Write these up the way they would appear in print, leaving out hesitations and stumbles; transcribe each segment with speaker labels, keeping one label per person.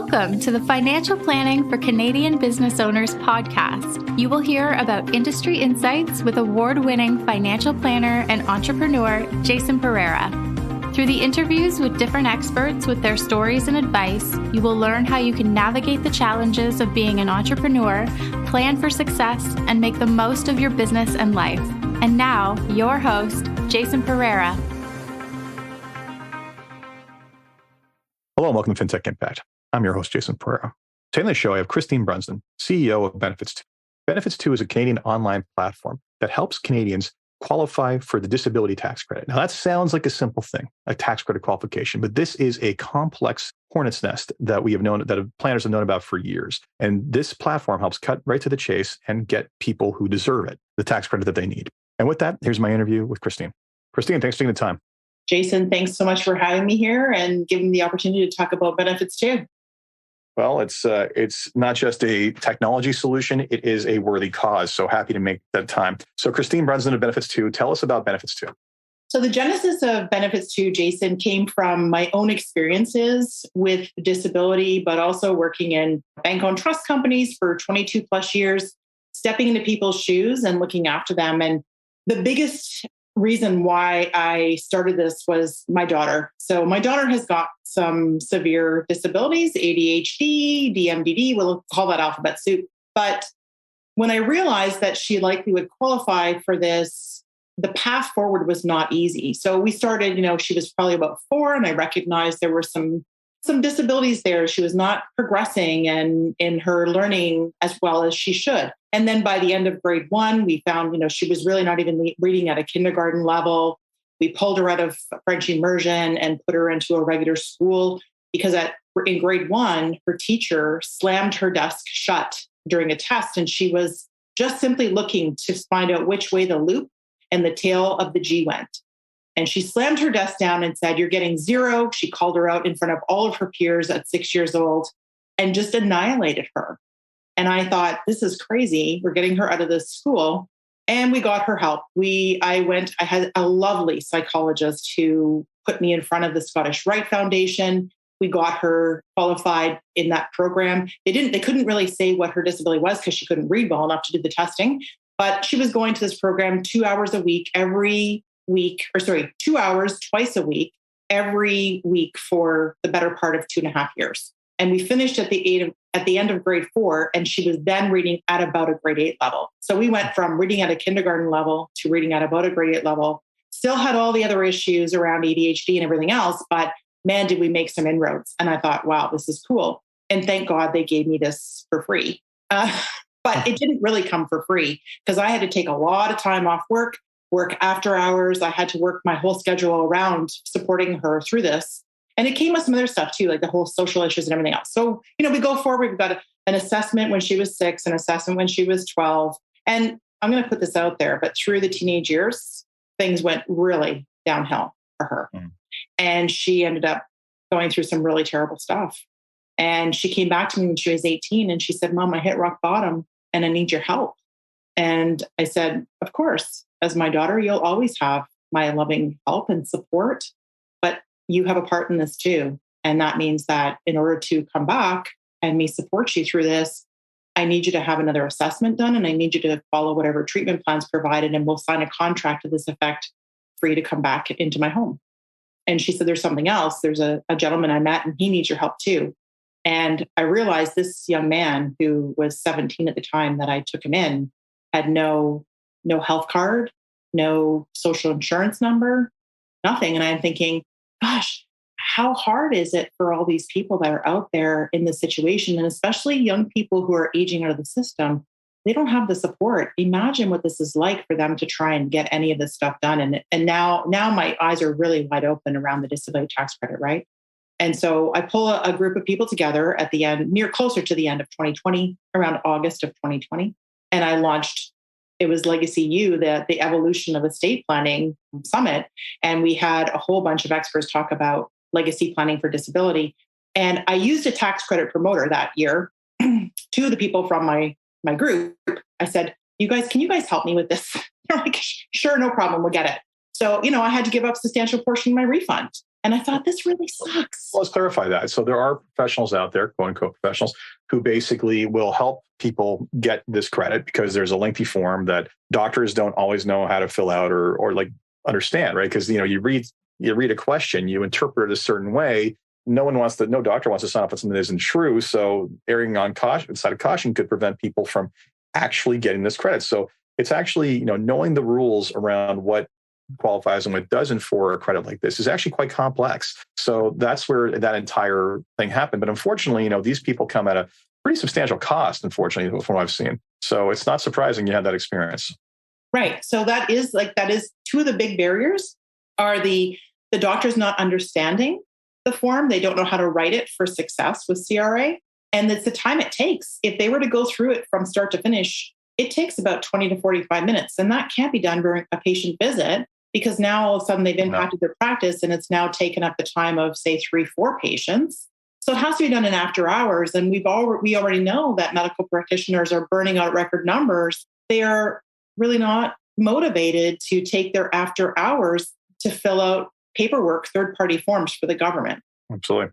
Speaker 1: Welcome to the Financial Planning for Canadian Business Owners podcast. You will hear about industry insights with award-winning financial planner and entrepreneur Jason Pereira. Through the interviews with different experts with their stories and advice, you will learn how you can navigate the challenges of being an entrepreneur, plan for success, and make the most of your business and life. And now, your host, Jason Pereira.
Speaker 2: Hello and welcome to FinTech Impact. I'm your host, Jason Pereira. Today on the show, I have Christine Brunsden, CEO of Benefits2. Benefits2 is a Canadian online platform that helps Canadians qualify for the disability tax credit. Now, that sounds like a simple thing, a tax credit qualification, but this is a complex hornet's nest that planners have known about for years. And this platform helps cut right to the chase and get people who deserve it, the tax credit that they need. And with that, here's my interview with Christine. Christine, thanks for taking the time.
Speaker 3: Jason, thanks so much for having me here and giving me the opportunity to talk about Benefits2.
Speaker 2: Well, it's not just a technology solution, it is a worthy cause. So happy to make that time. So Christine Brunsden of Benefits2, tell us about Benefits2.
Speaker 3: So the genesis of Benefits2, Jason, came from my own experiences with disability, but also working in bank-owned trust companies for 22 plus years, stepping into people's shoes and looking after them. And the biggest reason why I started this was my daughter. So my daughter has got some severe disabilities, ADHD, DMDD, we'll call that alphabet soup. But when I realized that she likely would qualify for this, the path forward was not easy. So we started, she was probably about 4, and I recognized there were some disabilities there. She was not progressing and in her learning as well as she should. And then by the end of grade 1, we found, she was really not even reading at a kindergarten level. We pulled her out of French immersion and put her into a regular school because in grade 1, her teacher slammed her desk shut during a test. And she was just simply looking to find out which way the loop and the tail of the G went. And she slammed her desk down and said, "You're getting 0." She called her out in front of all of her peers at 6 years old and just annihilated her. And I thought, this is crazy. We're getting her out of this school. And we got her help. I had a lovely psychologist who put me in front of the Scottish Rite Foundation. We got her qualified in that program. They couldn't really say what her disability was because she couldn't read well enough to do the testing. But she was going to this program 2 hours a week, 2 hours twice a week, every week for the better part of 2.5 years. And we finished at the end of grade 4, and she was then reading at about a grade 8 level. So we went from reading at a kindergarten level to reading at about a grade 8 level. Still had all the other issues around ADHD and everything else, but man, did we make some inroads. And I thought, wow, this is cool. And thank God they gave me this for free. But it didn't really come for free because I had to take a lot of time off work after hours. I had to work my whole schedule around supporting her through this. And it came with some other stuff too, like the whole social issues and everything else. So, we go forward. We've got an assessment when she was 6, an assessment when she was 12. And I'm going to put this out there, but through the teenage years, things went really downhill for her. And she ended up going through some really terrible stuff. And she came back to me when she was 18 and she said, "Mom, I hit rock bottom and I need your help." And I said, "Of course, as my daughter, you'll always have my loving help and support, but you have a part in this too. And that means that in order to come back and me support you through this, I need you to have another assessment done and I need you to follow whatever treatment plans provided, and we'll sign a contract to this effect for you to come back into my home." And she said, "There's something else. There's a gentleman I met and he needs your help too." And I realized this young man, who was 17 at the time that I took him in, had no health card, no social insurance number, nothing. And I'm thinking, gosh, how hard is it for all these people that are out there in this situation, and especially young people who are aging out of the system? They don't have the support. Imagine what this is like for them to try and get any of this stuff done. And now my eyes are really wide open around the disability tax credit, right? And so I pull a group of people together at the end, closer to the end of 2020, around August of 2020. And I launched, it was Legacy U, the evolution of estate planning summit. And we had a whole bunch of experts talk about legacy planning for disability. And I used a tax credit promoter that year. Two of the people from my group, I said, can you guys help me with this? They're like, sure, no problem, we'll get it. So, I had to give up a substantial portion of my refund. And I thought, this really sucks.
Speaker 2: Let's clarify that. So there are professionals out there, quote unquote professionals, who basically will help people get this credit because there's a lengthy form that doctors don't always know how to fill out or like understand, right? Because you read a question, you interpret it a certain way. No doctor wants to sign off on something that isn't true. So erring on side of caution could prevent people from actually getting this credit. So it's actually, knowing the rules around what qualifies and what doesn't for a credit like this is actually quite complex. So that's where that entire thing happened. But unfortunately, these people come at a pretty substantial cost, unfortunately, from what I've seen. So it's not surprising you had that experience.
Speaker 3: Right. So that is two of the big barriers are the doctors not understanding the form. They don't know how to write it for success with CRA. And it's the time it takes. If they were to go through it from start to finish, it takes about 20 to 45 minutes. And that can't be done during a patient visit because now all of a sudden they've impacted their practice and it's now taken up the time of, say, 3-4 patients. So it has to be done in after hours. And we already know that medical practitioners are burning out record numbers. They are really not motivated to take their after hours to fill out paperwork, third-party forms for the government.
Speaker 2: Absolutely.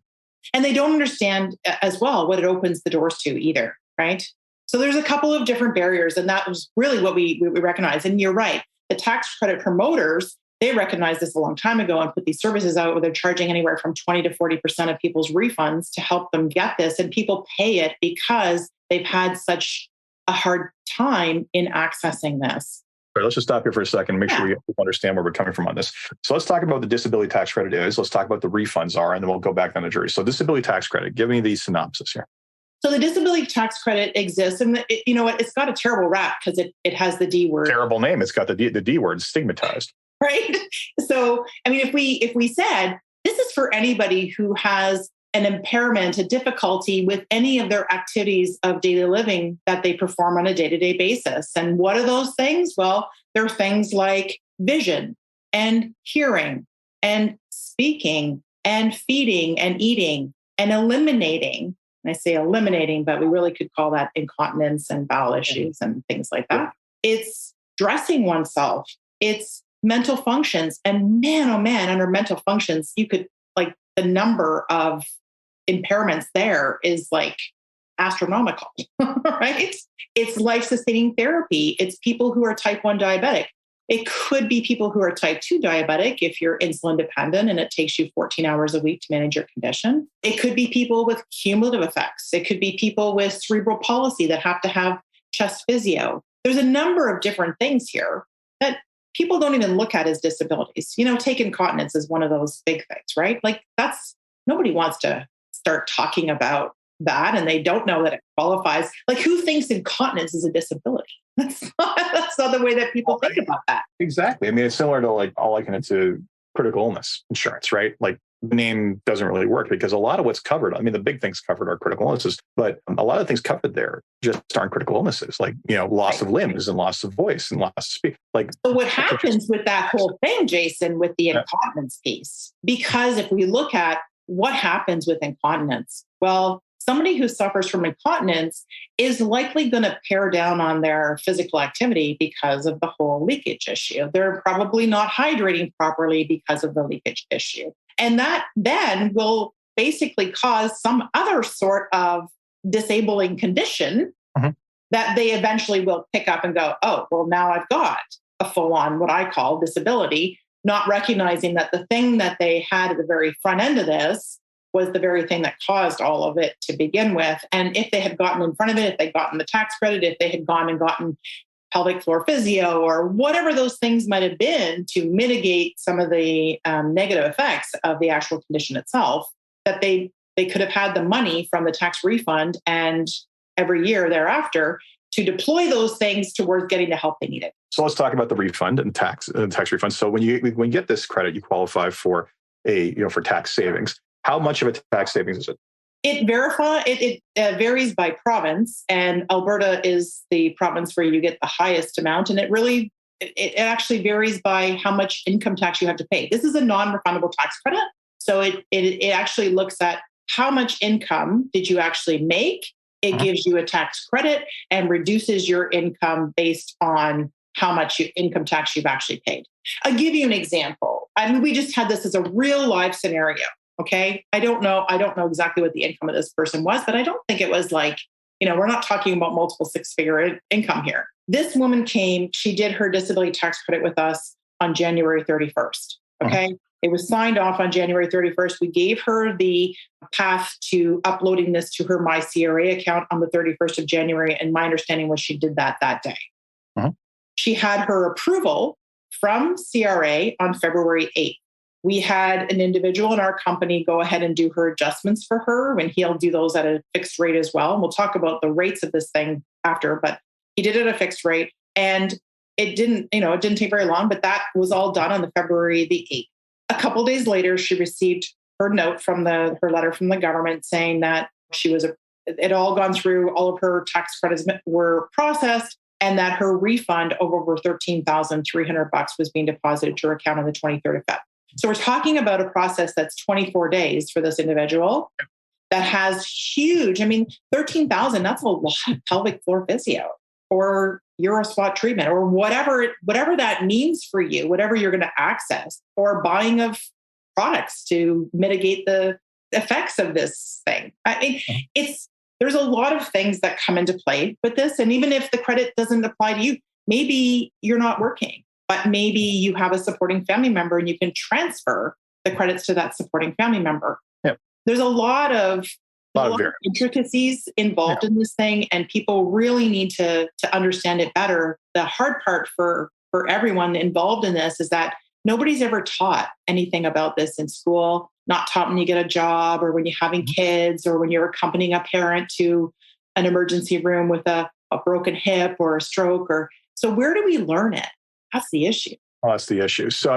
Speaker 3: And they don't understand as well what it opens the doors to either, right? So there's a couple of different barriers, and that was really what we recognize. And you're right, the tax credit promoters, they recognized this a long time ago and put these services out where they're charging anywhere from 20 to 40% of people's refunds to help them get this. And people pay it because they've had such a hard time in accessing this.
Speaker 2: All right, let's just stop here for a second and make sure we understand where we're coming from on this. So let's talk about what the disability tax credit is. Let's talk about what the refunds are, and then we'll go back down the jury. So disability tax credit, give me the synopsis here.
Speaker 3: So the disability tax credit exists, and you know what? It's got a terrible rap because it has the D word.
Speaker 2: Terrible name. It's got the D word, stigmatized.
Speaker 3: Right. So, I mean, if we said this is for anybody who has an impairment, a difficulty with any of their activities of daily living that they perform on a day-to-day basis. And what are those things? Well, they're things like vision and hearing and speaking and feeding and eating and eliminating. And I say eliminating, but we really could call that incontinence and bowel issues and things like that. It's dressing oneself. It's mental functions. And man, oh man, under mental functions, you could the number of impairments there is astronomical, right? It's life-sustaining therapy. It's people who are type 1 diabetic. It could be people who are type 2 diabetic if you're insulin dependent and it takes you 14 hours a week to manage your condition. It could be people with cumulative effects. It could be people with cerebral palsy that have to have chest physio. There's a number of different things here that people don't even look at as disabilities. Take incontinence as one of those big things, right? Nobody wants to start talking about that and they don't know that it qualifies. Who thinks incontinence is a disability? That's not the way that people think about that.
Speaker 2: Exactly. I mean, it's similar to I'll liken it to critical illness insurance, right? The name doesn't really work because a lot of what's covered, the big things covered are critical illnesses, but a lot of things covered there just aren't critical illnesses, loss of limbs and loss of voice and loss of speech.
Speaker 3: So what happens with that whole thing, Jason, with the incontinence piece? Because if we look at what happens with incontinence, well, somebody who suffers from incontinence is likely going to pare down on their physical activity because of the whole leakage issue. They're probably not hydrating properly because of the leakage issue. And that then will basically cause some other sort of disabling condition that they eventually will pick up and go, oh, well, now I've got a full-on what I call disability, not recognizing that the thing that they had at the very front end of this was the very thing that caused all of it to begin with. And if they had gotten in front of it, if they'd gotten the tax credit, if they had gone and gotten pelvic floor physio or whatever those things might have been to mitigate some of the negative effects of the actual condition itself, that they could have had the money from the tax refund and every year thereafter to deploy those things towards getting the help they needed.
Speaker 2: So let's talk about the refund and tax refund. So when you get this credit, you qualify for for tax savings. How much of a tax savings is it?
Speaker 3: It varies by province, and Alberta is the province where you get the highest amount. And it actually varies by how much income tax you have to pay. This is a non-refundable tax credit. So it actually looks at how much income did you actually make. It gives you a tax credit and reduces your income based on how much income tax you've actually paid. I'll give you an example. I mean, we just had this as a real live scenario. Okay. I don't know exactly what the income of this person was, but I don't think it was like, we're not talking about multiple six-figure income here. This woman came, she did her disability tax credit with us on January 31st. Okay. It was signed off on January 31st. We gave her the path to uploading this to her My CRA account on the 31st of January. And my understanding was she did that day. She had her approval from CRA on February 8th. We had an individual in our company go ahead and do her adjustments for her, and he'll do those at a fixed rate as well. And we'll talk about the rates of this thing after, but he did it at a fixed rate. And it didn't take very long, but that was all done on the February the 8th. A couple of days later, she received her note from her letter from the government saying that it all gone through, all of her tax credits were processed, and that her refund of over $13,300 was being deposited to her account on the 23rd of February. So we're talking about a process that's 24 days for this individual that has huge, 13,000, that's a lot of pelvic floor physio or Eurospot treatment or whatever that means for you, whatever you're going to access, or buying of products to mitigate the effects of this thing. There's a lot of things that come into play with this. And even if the credit doesn't apply to you, maybe you're not working, but maybe you have a supporting family member and you can transfer the credits to that supporting family member.
Speaker 2: Yep.
Speaker 3: There's a lot of intricacies involved in this thing, and people really need to understand it better. The hard part for everyone involved in this is that nobody's ever taught anything about this in school, not taught when you get a job or when you're having kids or when you're accompanying a parent to an emergency room with a broken hip or a stroke. So where do we learn it? That's the issue.
Speaker 2: Oh, that's the issue. So,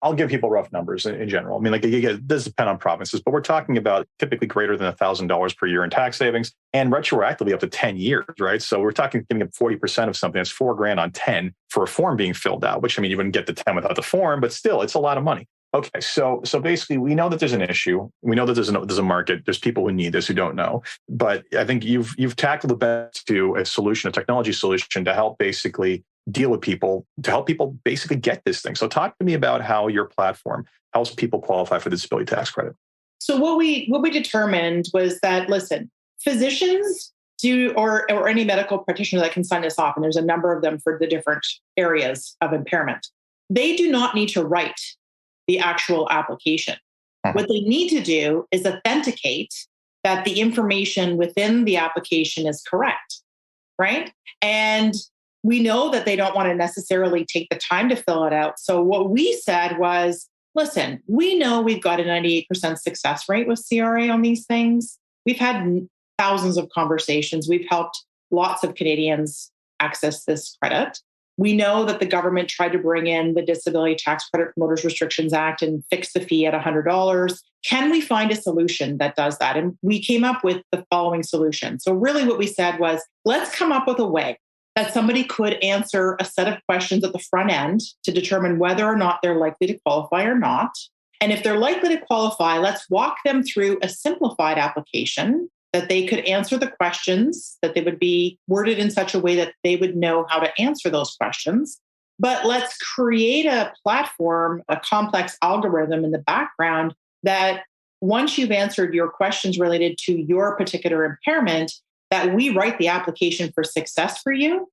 Speaker 2: I'll give people rough numbers in general. It does depend on provinces, but we're talking about typically greater than $1,000 per year in tax savings and retroactively up to 10 years, right? So we're talking giving up 40% of something. That's $4,000 on 10 for a form being filled out, which, you wouldn't get the 10 without the form, but still, it's a lot of money. Okay, so basically, we know that there's an issue. We know that there's a market. There's people who need this who don't know. But I think you've tackled the best to a solution, a technology solution to help basically deal with people, to help people basically get this thing. So talk to me about how your platform helps people qualify for the disability tax credit.
Speaker 3: So what we determined was that, listen, physicians do, or any medical practitioner that can sign this off, and there's a number of them for the different areas of impairment, they do not need to write the actual application. What they need to do is authenticate that the information within the application is correct, right? And we know that they don't want to necessarily take the time to fill it out. So what we said was, listen, we know we've got a 98% success rate with CRA on these things. We've had thousands of conversations. We've helped lots of Canadians access this credit. We know that the government tried to bring in the Disability Tax Credit Promoters Restrictions Act and fix the fee at $100. Can we find a solution that does that? And we came up with the following solution. So really what we said was, let's come up with a way that somebody could answer a set of questions at the front end to determine whether or not they're likely to qualify or not. And if they're likely to qualify, let's walk them through a simplified application that they could answer the questions, that they would be worded in such a way that they would know how to answer those questions. But let's create a platform, a complex algorithm in the background that once you've answered your questions related to your particular impairment, that we write the application for success for you.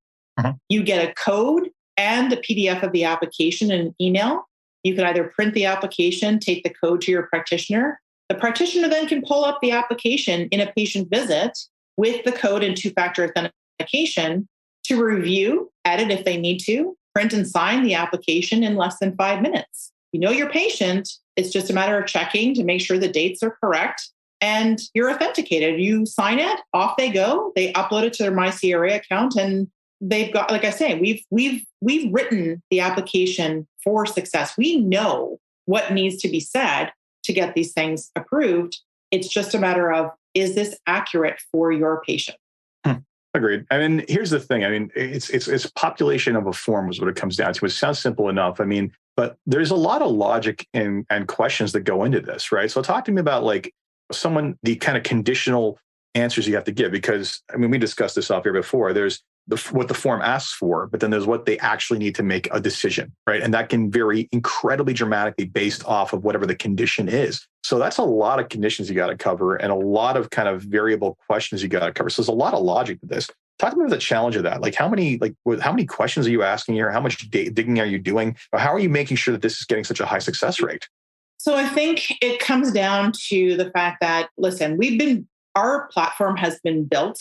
Speaker 3: You get a code and a PDF of the application in an email. You can either print the application, take the code to your practitioner. The practitioner then can pull up the application in a patient visit with the code and two-factor authentication to review, edit if they need to, print and sign the application in less than 5 minutes. You know your patient. It's just a matter of checking to make sure the dates are correct. And you're authenticated. You sign it, off they go. They upload it to their My CRA account, and they've got, like I say, we've written the application for success. We know what needs to be said to get these things approved. It's just a matter of, is this accurate for your patient?
Speaker 2: Agreed. Here's the thing. It's population of a form is what it comes down to. It sounds simple enough. But there's a lot of logic and questions that go into this, right? So talk to me about the kind of conditional answers you have to give, because we discussed this off here before. There's what the form asks for, but then there's what they actually need to make a decision, right? And that can vary incredibly dramatically based off of whatever the condition is. So that's a lot of conditions you got to cover and a lot of kind of variable questions you got to cover. So there's a lot of logic to this. Talk about the challenge of that. Like how many questions are you asking here? How much digging are you doing? Or how are you making sure that this is getting such a high success rate?
Speaker 3: So I think it comes down to the fact that, listen, our platform has been built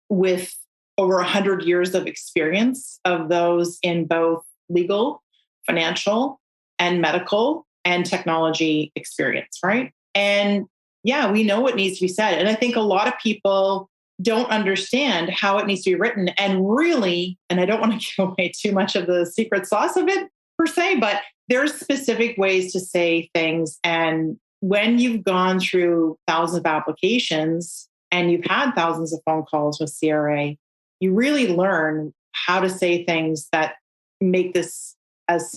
Speaker 3: with over 100 years of experience of those in both legal, financial, and medical and technology experience, right? And yeah, we know what needs to be said. And I think a lot of people don't understand how it needs to be written. And really, and I don't want to give away too much of the secret sauce of it per se, but there's specific ways to say things. And when you've gone through thousands of applications and you've had thousands of phone calls with CRA, you really learn how to say things that make this as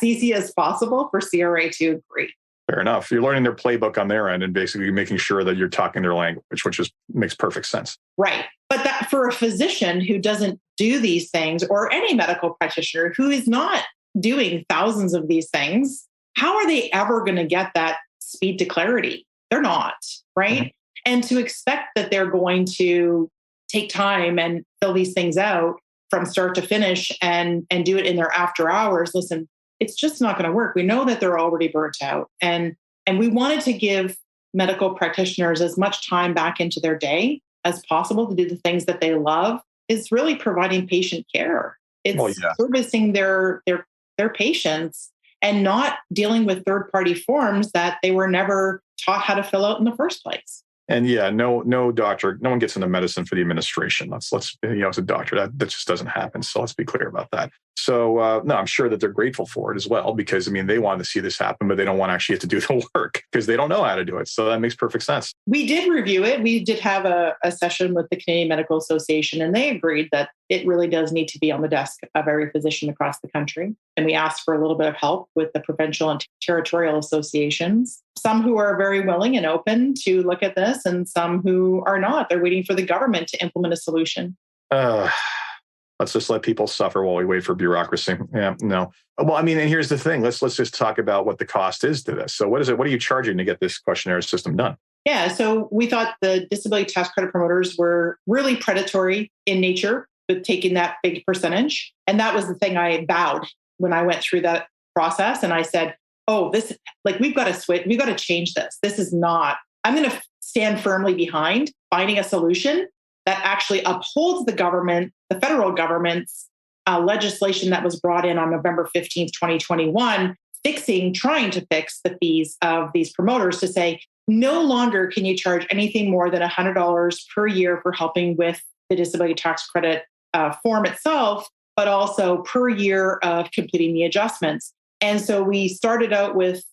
Speaker 3: easy as possible for CRA to agree.
Speaker 2: Fair enough. You're learning their playbook on their end and basically making sure that you're talking their language, which makes perfect sense.
Speaker 3: Right. But that for a physician who doesn't do these things, or any medical practitioner who is not doing thousands of these things, how are they ever going to get that speed to clarity? They're not, right? Mm-hmm. And to expect that they're going to take time and fill these things out from start to finish and do it in their after hours, listen, it's just not going to work. We know that they're already burnt out. And we wanted to give medical practitioners as much time back into their day as possible to do the things that they love, is really providing patient care. It's servicing their patients and not dealing with third-party forms that they were never taught how to fill out in the first place.
Speaker 2: And no doctor, no one gets into medicine for the administration. Let's as a doctor, that just doesn't happen. So let's be clear about that. So no, I'm sure that they're grateful for it as well, because they wanted to see this happen, but they don't want to actually have to do the work because they don't know how to do it. So that makes perfect sense.
Speaker 3: We did review it. We did have a session with the Canadian Medical Association, and they agreed that it really does need to be on the desk of every physician across the country. And we asked for a little bit of help with the provincial and territorial associations, some who are very willing and open to look at this, and some who are not. They're waiting for the government to implement a solution.
Speaker 2: Let's just let people suffer while we wait for bureaucracy. Yeah, no. Well, and here's the thing. Let's just talk about what the cost is to this. So what is it? What are you charging to get this questionnaire system done?
Speaker 3: Yeah, so we thought the disability tax credit promoters were really predatory in nature with taking that big percentage. And that was the thing I vowed when I went through that process. And I said, we've got to switch. We've got to change this. This is not, I'm going to stand firmly behind finding a solution that actually upholds the federal government's legislation that was brought in on November 15th, 2021, trying to fix the fees of these promoters to say, no longer can you charge anything more than $100 per year for helping with the disability tax credit form itself, but also per year of completing the adjustments. And so we started out with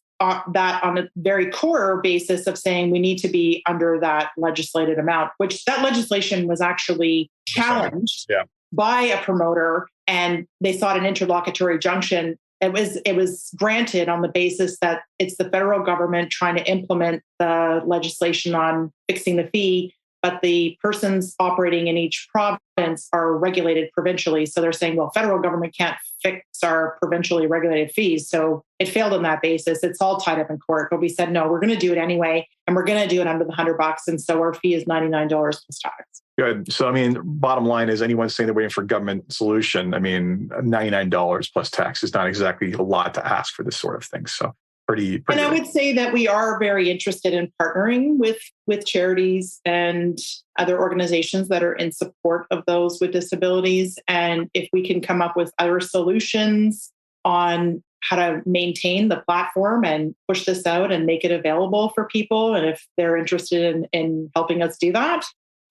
Speaker 3: that on a very core basis of saying we need to be under that legislated amount, which that legislation was actually challenged by a promoter, and they sought an interlocutory junction. It was granted on the basis that it's the federal government trying to implement the legislation on fixing the fee, but the persons operating in each province are regulated provincially. So they're saying, well, federal government can't fix our provincially regulated fees. So it failed on that basis. It's all tied up in court. But we said, no, we're going to do it anyway. And we're going to do it under the $100. And so our fee is $99 plus tax.
Speaker 2: Good. So, bottom line is anyone saying they're waiting for a government solution, $99 plus tax is not exactly a lot to ask for this sort of thing. So pretty
Speaker 3: and I would say that we are very interested in partnering with charities and other organizations that are in support of those with disabilities. And if we can come up with other solutions on how to maintain the platform and push this out and make it available for people, and if they're interested in helping us do that,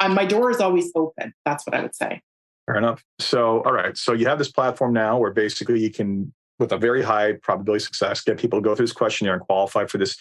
Speaker 3: my door is always open. That's what I would say.
Speaker 2: Fair enough. So, all right. So you have this platform now where basically you can, with a very high probability of success, get people to go through this questionnaire and qualify for this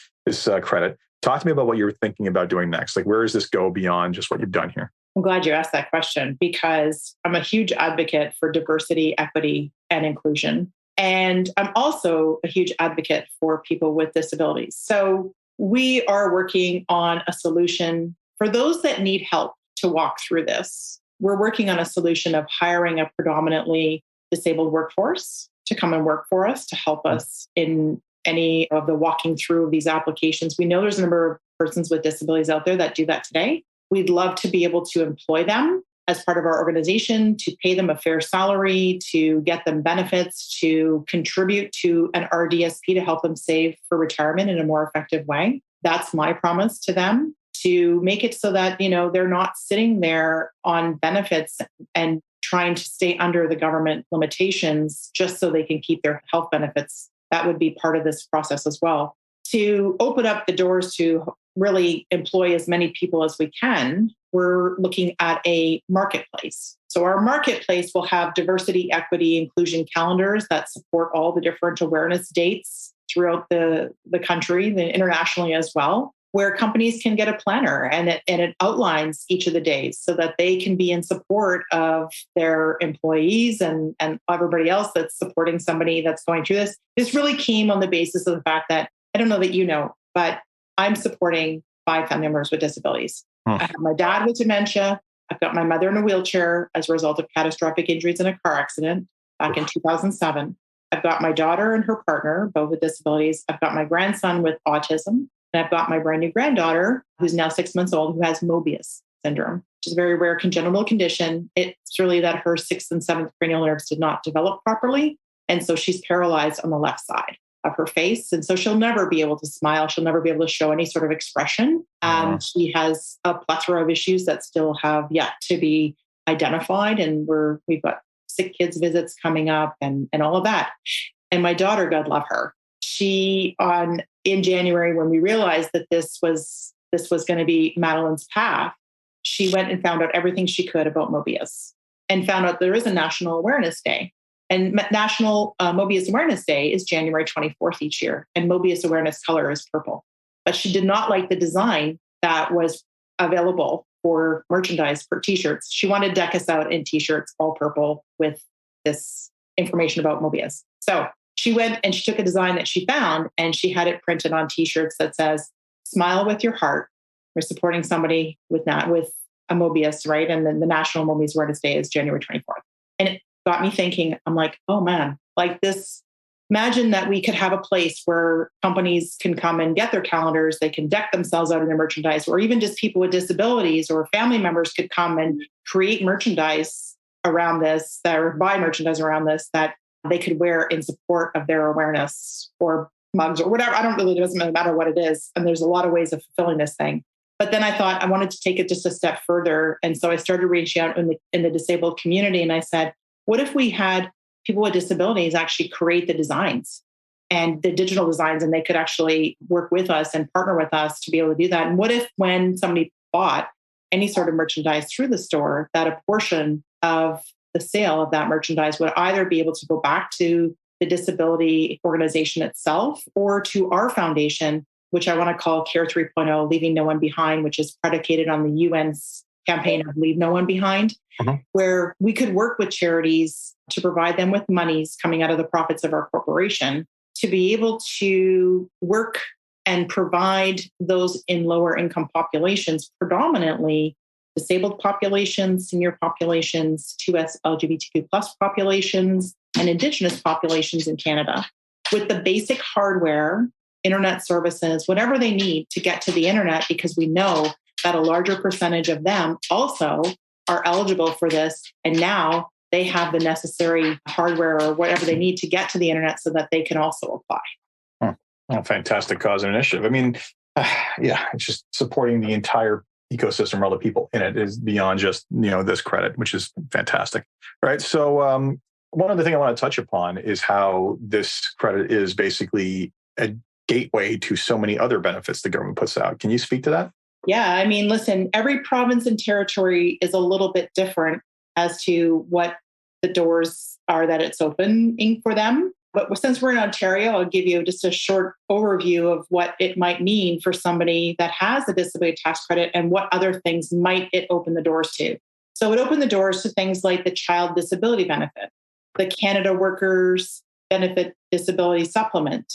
Speaker 2: credit. Talk to me about what you're thinking about doing next. Like, where does this go beyond just what you've done here?
Speaker 3: I'm glad you asked that question, because I'm a huge advocate for diversity, equity, and inclusion. And I'm also a huge advocate for people with disabilities. So we are working on a solution for those that need help to walk through this. we're working on a solution of hiring a predominantly disabled workforce to come and work for us to help us in any of the walking through of these applications. We know there's a number of persons with disabilities out there that do that today. We'd love to be able to employ them as part of our organization, to pay them a fair salary, to get them benefits, to contribute to an RDSP to help them save for retirement in a more effective way. That's my promise to them, to make it so that, they're not sitting there on benefits and trying to stay under the government limitations just so they can keep their health benefits. That would be part of this process as well. To open up the doors to really employ as many people as we can, we're looking at a marketplace. So our marketplace will have diversity, equity, inclusion calendars that support all the different awareness dates throughout the country, and internationally as well, where companies can get a planner and it outlines each of the days so that they can be in support of their employees and everybody else that's supporting somebody that's going through this. This really came on the basis of the fact that, I don't know that you know, but I'm supporting 5 family members with disabilities. I have my dad with dementia. I've got my mother in a wheelchair as a result of catastrophic injuries in a car accident back in 2007. I've got my daughter and her partner, both with disabilities. I've got my grandson with autism. And I've got my brand new granddaughter, who's now 6 months old, who has Mobius syndrome, which is a very rare congenital condition. It's really that her 6th and 7th cranial nerves did not develop properly. And so she's paralyzed on the left side of her face. And so she'll never be able to smile. She'll never be able to show any sort of expression. She has a plethora of issues that still have yet to be identified. And we've got sick kids visits coming up and all of that. And my daughter, God love her, in January, when we realized that this was going to be Madeline's path, she went and found out everything she could about Mobius and found out there is a National Awareness Day. And National Mobius Awareness Day is January 24th each year. And Mobius awareness color is purple. But she did not like the design that was available for merchandise for t-shirts. She wanted to deck us out in t-shirts, all purple, with this information about Mobius. So she went and she took a design that she found and she had it printed on t-shirts that says, "Smile with your heart." We're supporting somebody with a Mobius, right? And then the National Mobius Awareness Day is January 24th. And it got me thinking, I'm like, oh man, like this, imagine that we could have a place where companies can come and get their calendars, they can deck themselves out in their merchandise, or even just people with disabilities or family members could come and create merchandise around this, or buy merchandise around this that they could wear in support of their awareness, or mugs or whatever. It doesn't matter what it is. And there's a lot of ways of fulfilling this thing. But then I thought I wanted to take it just a step further. And so I started reaching out in the disabled community. And I said, what if we had people with disabilities actually create the designs and the digital designs, and they could actually work with us and partner with us to be able to do that? And what if when somebody bought any sort of merchandise through the store, that a portion of the sale of that merchandise would either be able to go back to the disability organization itself or to our foundation, which I want to call Care 3.0, Leaving No One Behind, which is predicated on the UN's campaign of Leave No One Behind, where we could work with charities to provide them with monies coming out of the profits of our corporation to be able to work and provide those in lower income populations, predominantly disabled populations, senior populations, 2S LGBTQ plus populations, and Indigenous populations in Canada, with the basic hardware, internet services, whatever they need to get to the internet, because we know that a larger percentage of them also are eligible for this. And now they have the necessary hardware or whatever they need to get to the internet so that they can also apply.
Speaker 2: Oh, fantastic cause and initiative. I mean, it's just supporting the entire ecosystem where all the people in it is beyond just, this credit, which is fantastic. Right. So one other thing I want to touch upon is how this credit is basically a gateway to so many other benefits the government puts out. Can you speak to that?
Speaker 3: Yeah. I mean, listen, every province and territory is a little bit different as to what the doors are that it's opening for them. But since we're in Ontario, I'll give you just a short overview of what it might mean for somebody that has a disability tax credit and what other things might it open the doors to. So it opened the doors to things like the Child Disability Benefit, the Canada Workers Benefit Disability Supplement,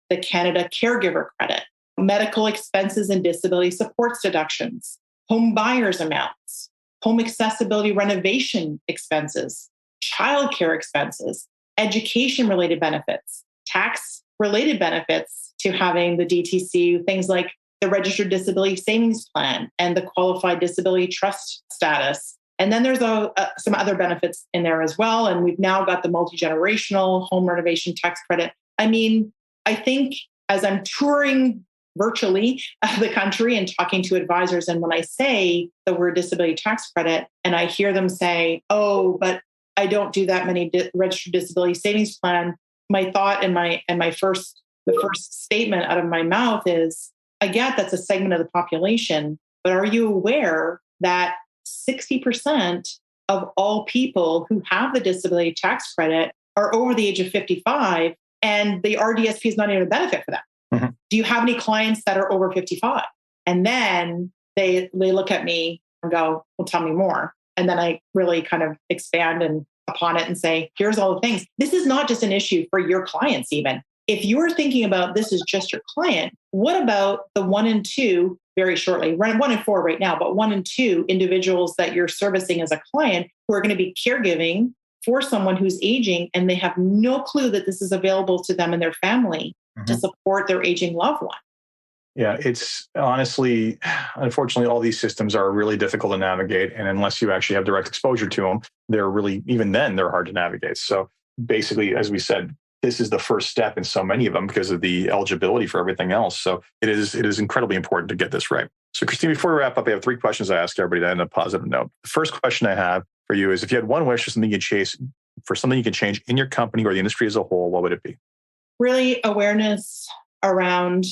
Speaker 3: the Canada Caregiver Credit, medical expenses and disability supports deductions, home buyers amounts, home accessibility renovation expenses, childcare expenses, education-related benefits, tax-related benefits to having the DTC, things like the Registered Disability Savings Plan and the Qualified Disability Trust status. And then there's some other benefits in there as well. And we've now got the multi-generational home renovation tax credit. I mean, I think as I'm touring virtually the country and talking to advisors, and when I say the word disability tax credit, and I hear them say, oh, but I don't do that many registered disability savings plan, my thought and the first statement out of my mouth is, I get that's a segment of the population, but are you aware that 60% of all people who have the disability tax credit are over the age of 55, and the RDSP is not even a benefit for them? Mm-hmm. Do you have any clients that are over 55? And then they look at me and go, well, tell me more. And then I really kind of expand upon it and say, here's all the things. This is not just an issue for your clients even. If you're thinking about this is just your client, what about the 1 and 2, very shortly, 1 and 4 right now, but 1 and 2 individuals that you're servicing as a client who are going to be caregiving for someone who's aging and they have no clue that this is available to them and their family to support their aging loved one?
Speaker 2: Yeah, it's honestly, unfortunately, all these systems are really difficult to navigate. And unless you actually have direct exposure to them, even then, they're hard to navigate. So basically, as we said, this is the first step in so many of them because of the eligibility for everything else. So it is incredibly important to get this right. So Christine, before we wrap up, I have 3 questions I ask everybody to end on a positive note. The first question I have for you is, if you had one wish for something you can change in your company or the industry as a whole, what would it be?
Speaker 3: Really awareness around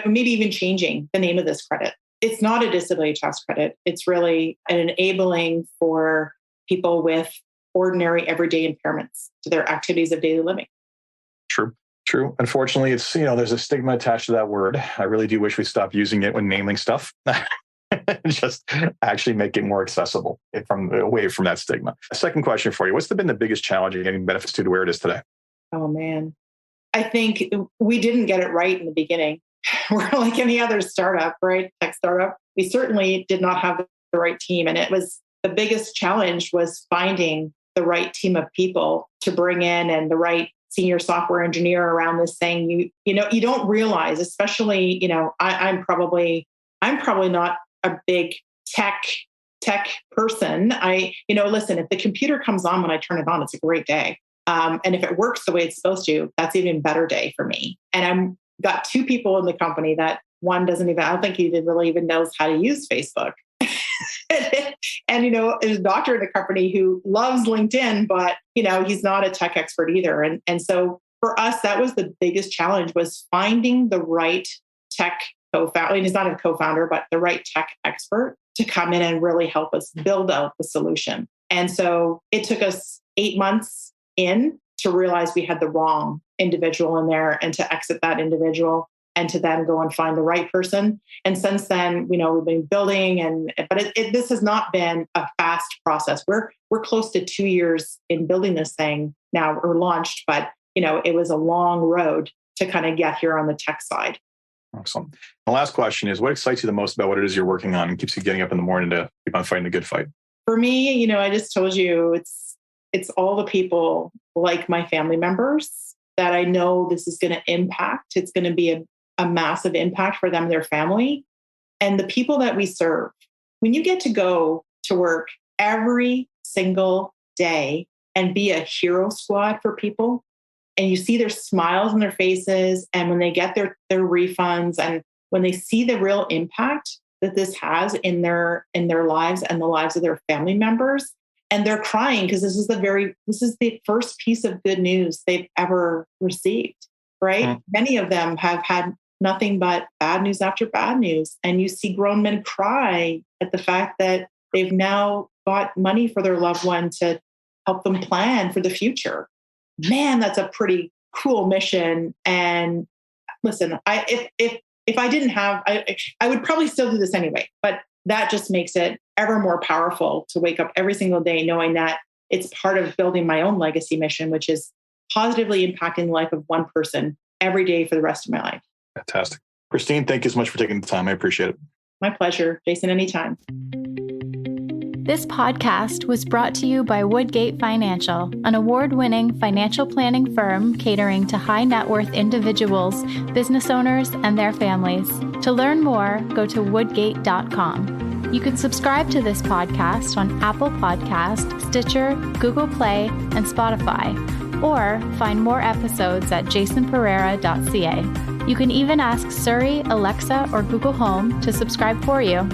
Speaker 3: maybe even changing the name of this credit. It's not a disability tax credit. It's really an enabling for people with ordinary everyday impairments to their activities of daily living. True. Unfortunately, it's, there's a stigma attached to that word. I really do wish we stopped using it when naming stuff. Just actually make it more accessible away from that stigma. A second question for you. What's been the biggest challenge in getting benefits to where it is today? Oh, man. I think we didn't get it right in the beginning. We're like any other startup, right? Tech startup. We certainly did not have the right team. And the biggest challenge was finding the right team of people to bring in and the right senior software engineer around this thing. You don't realize, especially, I'm probably not a big tech person. Listen, if the computer comes on when I turn it on, it's a great day. And if it works the way it's supposed to, that's an even better day for me. And I'm got 2 people in the company that one I don't think he really even knows how to use Facebook. And, there's a doctor in the company who loves LinkedIn, but, he's not a tech expert either. And so for us, that was the biggest challenge, was finding the right tech co-founder. He's not a co-founder, but the right tech expert to come in and really help us build out the solution. And so it took us 8 months in to realize we had the wrong individual in there and to exit that individual and to then go and find the right person. And since then, we've been building, but this has not been a fast process. We're close to 2 years in building this thing now. We're launched, but it was a long road to kind of get here on the tech side.
Speaker 2: Excellent. The last question is, what excites you the most about what it is you're working on and keeps you getting up in the morning to keep on fighting the good fight?
Speaker 3: For me, I just told you, it's all the people like my family members that I know this is going to impact. It's going to be a massive impact for them and their family. And the people that we serve, when you get to go to work every single day and be a hero squad for people, and you see their smiles on their faces, and when they get their refunds, and when they see the real impact that this has in their lives and the lives of their family members, and they're crying because this is the first piece of good news they've ever received, right? Mm-hmm. Many of them have had nothing but bad news after bad news. And you see grown men cry at the fact that they've now got money for their loved one to help them plan for the future. Man, that's a pretty cool mission. And listen, if I didn't have, I would probably still do this anyway, but that just makes it ever more powerful to wake up every single day knowing that it's part of building my own legacy mission, which is positively impacting the life of one person every day for the rest of my life.
Speaker 2: Fantastic. Christine, thank you so much for taking the time. I appreciate it.
Speaker 3: My pleasure, Jason, anytime.
Speaker 1: This podcast was brought to you by Woodgate Financial, an award-winning financial planning firm catering to high net worth individuals, business owners, and their families. To learn more, go to woodgate.com. You can subscribe to this podcast on Apple Podcast, Stitcher, Google Play, and Spotify, or find more episodes at jasonpereira.ca. You can even ask Siri, Alexa, or Google Home to subscribe for you.